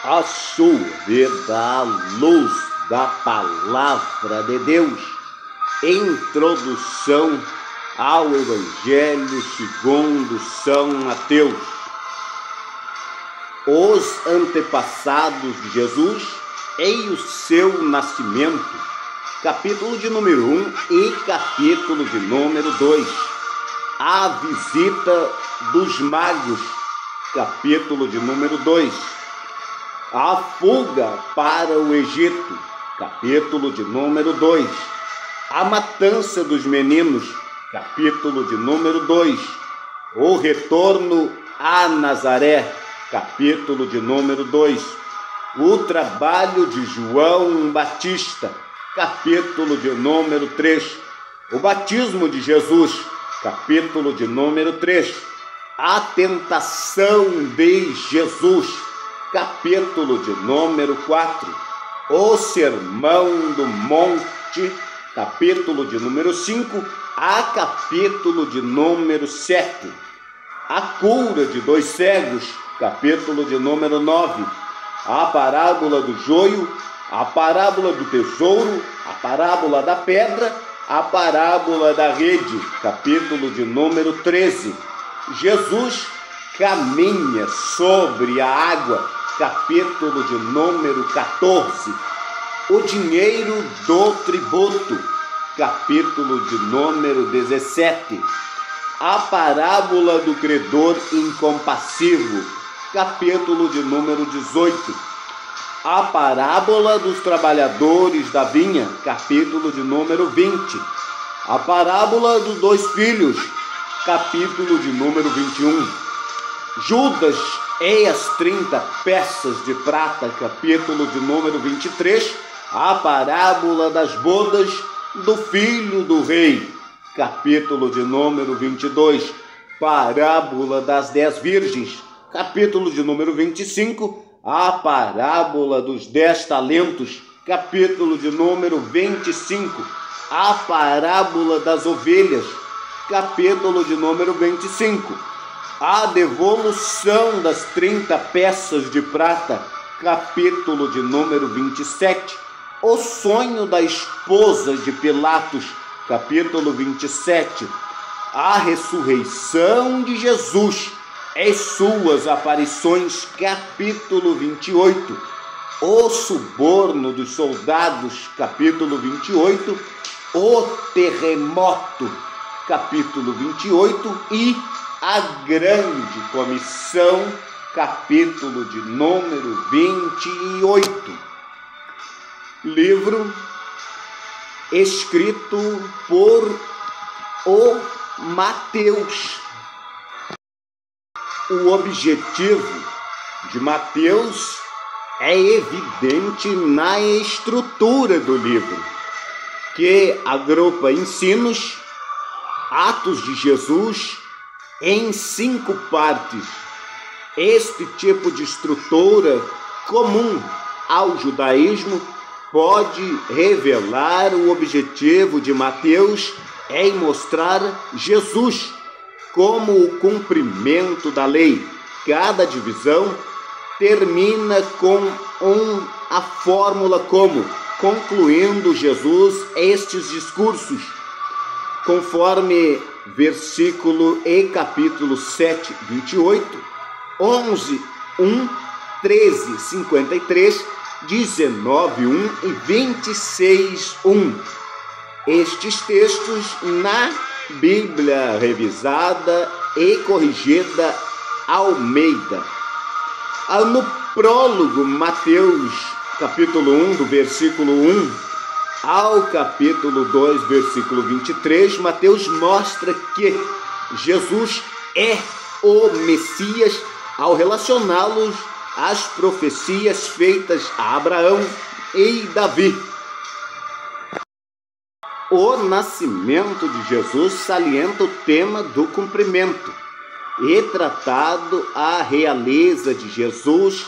a chover da luz da palavra de Deus. Introdução ao Evangelho segundo São Mateus. Os antepassados de Jesus e o seu nascimento, capítulo de número 1 e capítulo de número 2. A visita dos magos, capítulo de número 2. A fuga para o Egito, capítulo de número 2. A matança dos meninos, capítulo de número 2. O retorno a Nazaré, capítulo de número 2. O trabalho de João Batista, capítulo de número 3. O batismo de Jesus, capítulo de número 3. A tentação de Jesus, capítulo de número 4. O sermão do monte, capítulo de número 5 a capítulo de número 7. A cura de 2 cegos, capítulo de número 9. A parábola do joio, a parábola do tesouro, a parábola da pedra, a parábola da rede, capítulo de número 13. Jesus caminha sobre a água, capítulo de número 14. O dinheiro do tributo, capítulo de número 17. A parábola do credor incompassivo, capítulo de número 18. A parábola dos trabalhadores da vinha, capítulo de número 20. A parábola dos 2 filhos, capítulo de número 21. Judas e as 30 peças de prata, capítulo de número 23. A parábola das bodas do filho do rei, capítulo de número 22. Parábola das 10 virgens, capítulo de número 25. A parábola dos 10 talentos, capítulo de número 25. A parábola das ovelhas, capítulo de número 25. A devolução das 30 peças de prata, capítulo de número 27. O sonho da esposa de Pilatos, capítulo 27. A ressurreição de Jesus e suas aparições, capítulo 28. O suborno dos soldados, capítulo 28. O terremoto, capítulo 28. E a grande comissão, capítulo de número 28. Livro escrito por o Mateus. O objetivo de Mateus é evidente na estrutura do livro, que agrupa ensinos, atos de Jesus em 5 partes. Este tipo de estrutura, comum ao judaísmo, pode revelar o objetivo de Mateus em mostrar Jesus como o cumprimento da lei. Cada divisão termina com a fórmula como, concluindo Jesus estes discursos, conforme versículo e capítulo 7, 28, 11, 1, 13, 53, 19, 1 e 26, 1. Estes textos na Bíblia revisada e corrigida Almeida. No prólogo, Mateus, capítulo 1, do versículo 1 ao capítulo 2, versículo 23, Mateus mostra que Jesus é o Messias ao relacioná-los às profecias feitas a Abraão e Davi. O nascimento de Jesus salienta o tema do cumprimento, retratado a realeza de Jesus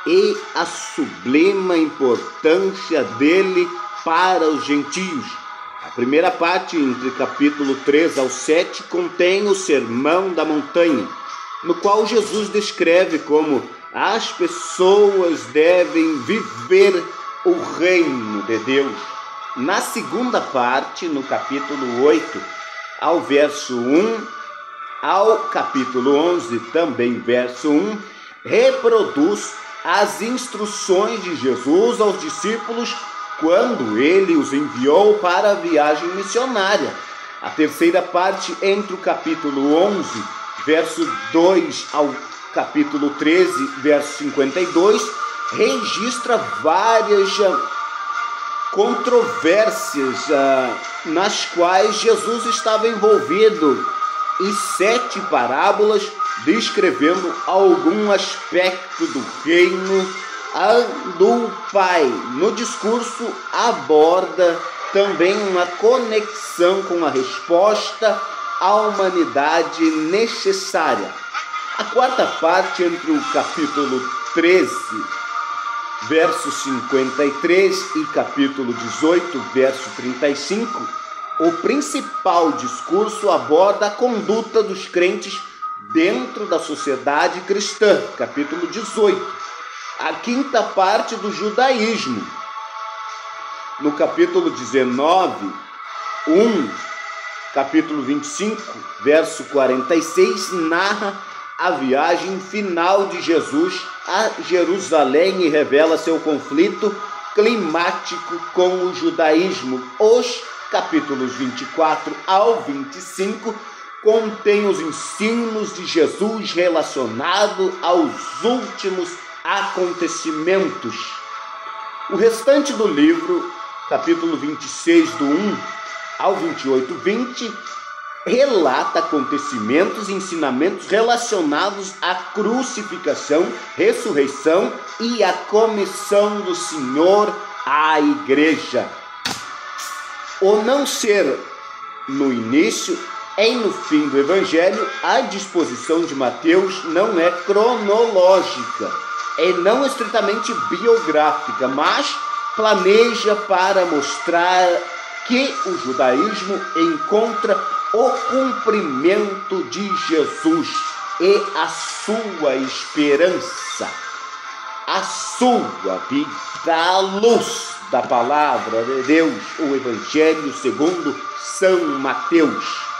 e a sublime importância dele para os gentios. A primeira parte, entre capítulo 3 ao 7, contém o Sermão da Montanha, no qual Jesus descreve como as pessoas devem viver o reino de Deus. Na segunda parte, no capítulo 8, ao verso 1, ao capítulo 11, também verso 1, reproduz as instruções de Jesus aos discípulos quando ele os enviou para a viagem missionária. A terceira parte, entre o capítulo 11, verso 2 ao capítulo 13, verso 52, registra várias controvérsias nas quais Jesus estava envolvido e 7 parábolas descrevendo algum aspecto do reino do Pai. No discurso aborda também uma conexão com a resposta à humanidade necessária. A quarta parte, entre o capítulo 13, verso 53 e capítulo 18, verso 35, o principal discurso aborda a conduta dos crentes dentro da sociedade cristã, capítulo 18. A quinta parte do judaísmo, no capítulo 19, capítulo 25, verso 46, narra a viagem final de Jesus a Jerusalém e revela seu conflito climático com o judaísmo. Os capítulos 24 ao 25 contém os ensinos de Jesus relacionados aos últimos acontecimentos. O restante do livro, capítulo 26, do 1 ao 28, 20, relata acontecimentos e ensinamentos relacionados à crucificação, ressurreição e à comissão do Senhor à igreja. O não ser no início e no fim do Evangelho, a disposição de Mateus não é cronológica e não estritamente biográfica, mas planeja para mostrar que o judaísmo encontra o cumprimento de Jesus e a sua esperança, a sua vida, a luz da palavra de Deus, o Evangelho segundo São Mateus.